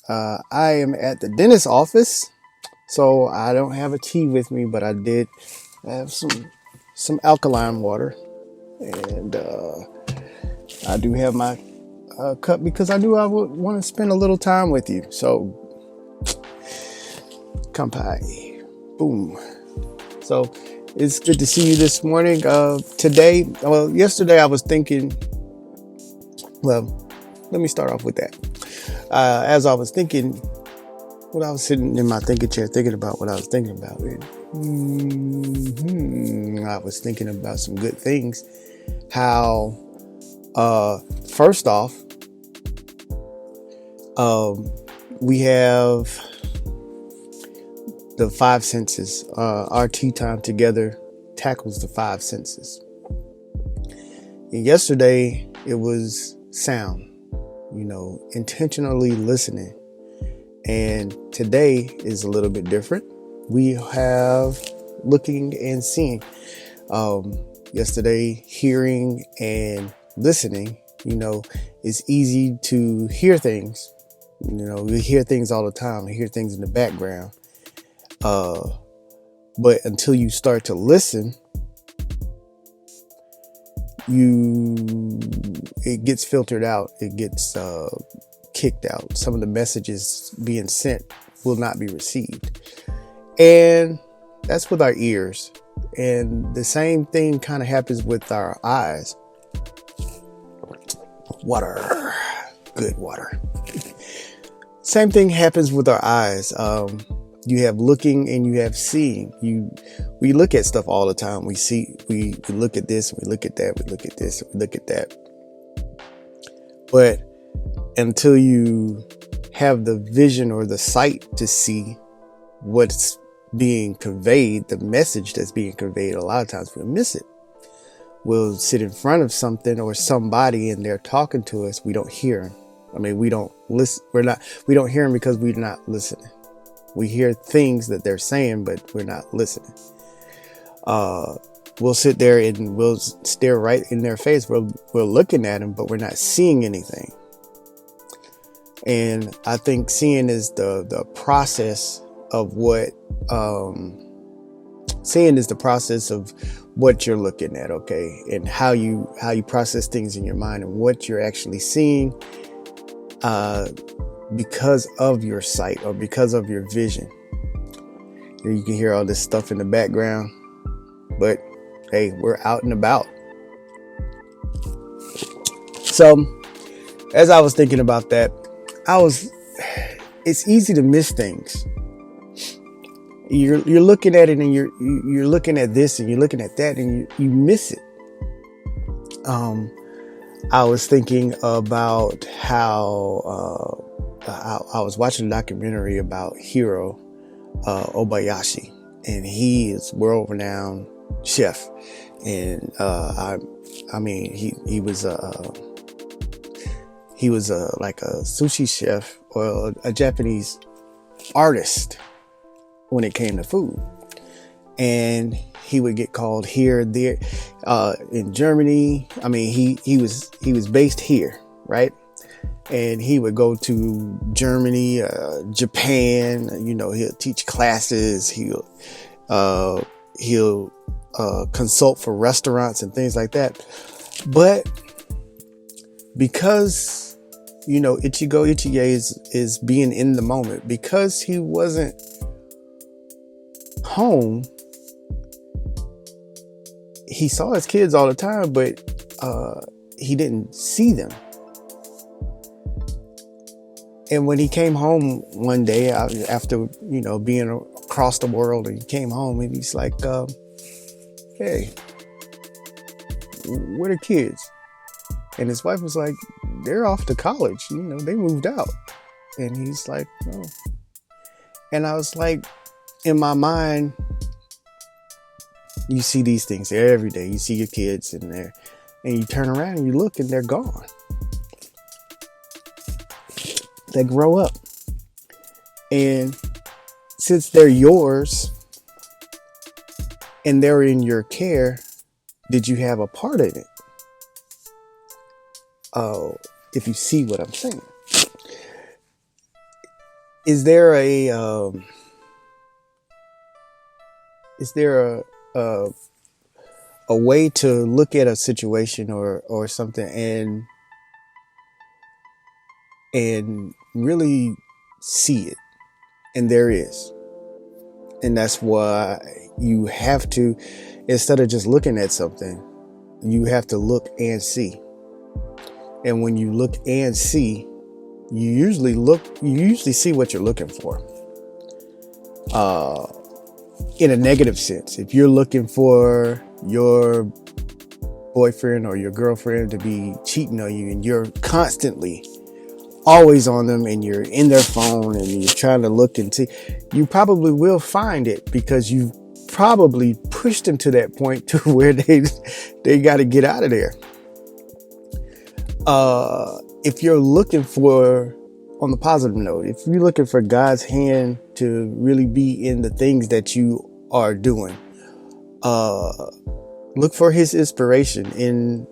I am at the dentist office, so I don't have a tea with me, but I did have some alkaline water, and I do have my cup because I knew I would want to spend a little time with you. So, kampai, boom. So it's good to see you this morning. Yesterday I was thinking. Well, let me start off with that. As I was thinking, when I was sitting in my thinking chair, thinking about what I was thinking about, I was thinking about some good things. How, first off, we have the five senses. Our tea time together tackles the five senses. And yesterday it was sound, intentionally listening. And today is a little bit different. We have looking and seeing. Yesterday, hearing and listening, it's easy to hear things. We hear things all the time. We hear things in the background. But until you start to listen, it gets filtered out. It gets kicked out. Some of the messages being sent will not be received. And that's with our ears. And the same thing kind of happens with our eyes. Water. Good water. Same thing happens with our eyes. You have looking and you have seeing. We look at stuff all the time. We look at this, we look at that, we look at this, we look at that. But until you have the vision or the sight to see what's being conveyed, the message that's being conveyed, a lot of times we'll miss it. We'll sit in front of something or somebody and they're talking to us. We don't hear them. I mean, we don't listen. We don't hear them because we're not listening. We hear things that they're saying, but we're not listening. We'll sit there and we'll stare right in their face. We're looking at them, but we're not seeing anything. And I think seeing is the process of what, seeing is the process of what you're looking at. Okay. And how you process things in your mind and what you're actually seeing, because of your sight or because of your vision. You can hear all this stuff in the background, but hey, we're out and about. So as I was thinking about that, it's easy to miss things. You're looking at it and you're looking at this and you're looking at that and you miss it. I was thinking about how I was watching a documentary about Hiro Obayashi, and he is world-renowned chef. And he was like a sushi chef or a Japanese artist when it came to food. And he would get called here, there, in Germany. I mean, he was based here, right? And he would go to Germany, Japan. He'll teach classes. He'll consult for restaurants and things like that. But because Ichigo Ichige is being in the moment, because he wasn't home. He saw his kids all the time, but he didn't see them. And when he came home one day after, being across the world, and he came home and he's like, hey, where are the kids? And his wife was like, they're off to college. They moved out. And he's like, oh. And I was like, in my mind, you see these things every day. You see your kids in there and you turn around and you look and they're gone. They grow up. And since they're yours and they're in your care, did you have a part in it? If you see what I'm saying. is there a a way to look at a situation or something and really see it? And there is. And that's why you have to, instead of just looking at something, you have to look and see. And when you look and see, you usually see what you're looking for. In a negative sense, if you're looking for your boyfriend or your girlfriend to be cheating on you and you're constantly always on them and you're in their phone and you're trying to look and see, you probably will find it because you've probably pushed them to that point to where they got to get out of there. If you're looking for, on the positive note, if you're looking for God's hand to really be in the things that you are doing, look for his inspiration in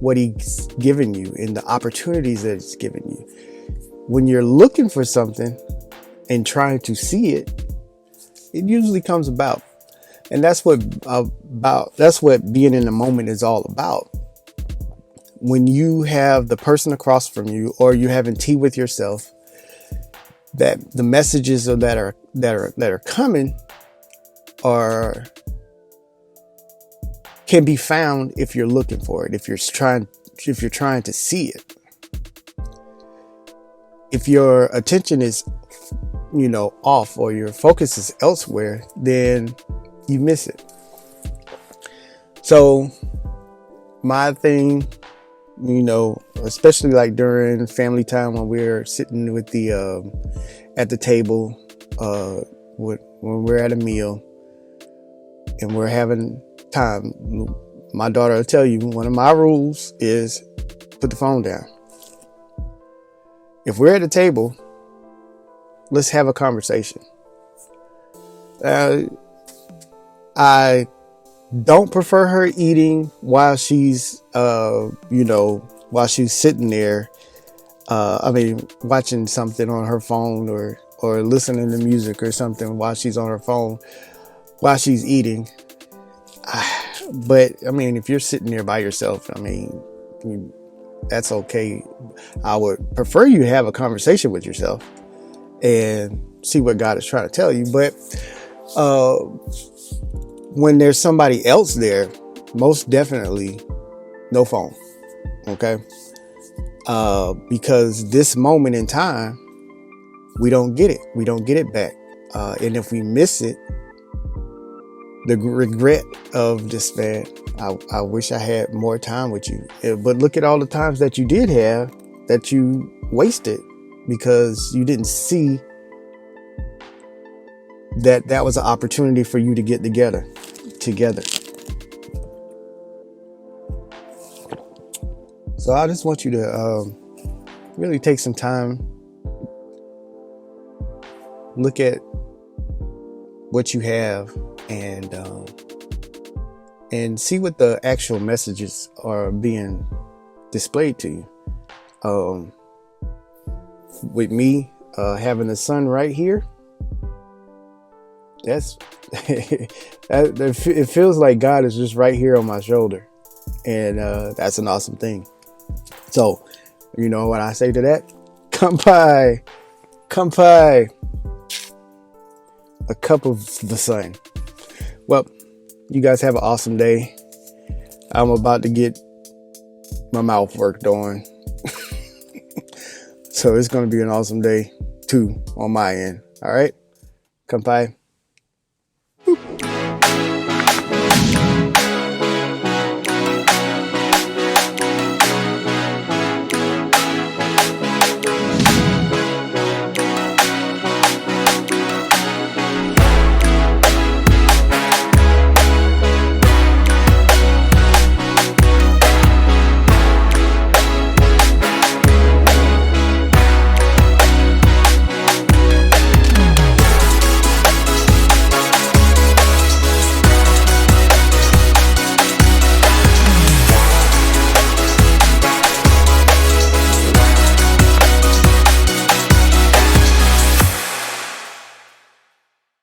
what he's given you, in the opportunities that he's given you. When you're looking for something and trying to see it, it usually comes about. And that's what being in the moment is all about. When you have the person across from you, or you're having tea with yourself, that the messages that are coming can be found if you're looking for it, if you're trying to see it. If your attention is, off, or your focus is elsewhere, then you miss it. So my thing, especially like during family time when we're sitting with at the table, when we're at a meal and we're having time, my daughter will tell you, one of my rules is put the phone down. If we're at a table, let's have a conversation. I don't prefer her eating while she's, while she's sitting there. Watching something on her phone or listening to music or something while she's on her phone, while she's eating. But if you're sitting there by yourself, that's okay. I would prefer you have a conversation with yourself and see what God is trying to tell you. But when there's somebody else there, most definitely no phone. Okay. Because this moment in time, we don't get it. We don't get it back. And if we miss it, the regret of this, man, I wish I had more time with you. But look at all the times that you did have that you wasted because you didn't see that was an opportunity for you to get together. So I just want you to really take some time, look at what you have, and see what the actual messages are being displayed to you. With me having the sun right here, that's it feels like God is just right here on my shoulder, and that's an awesome thing. So, what I say to that? Come by a cup of the sun. Well, you guys have an awesome day. I'm about to get my mouth worked on. So it's going to be an awesome day too on my end. All right. Come by.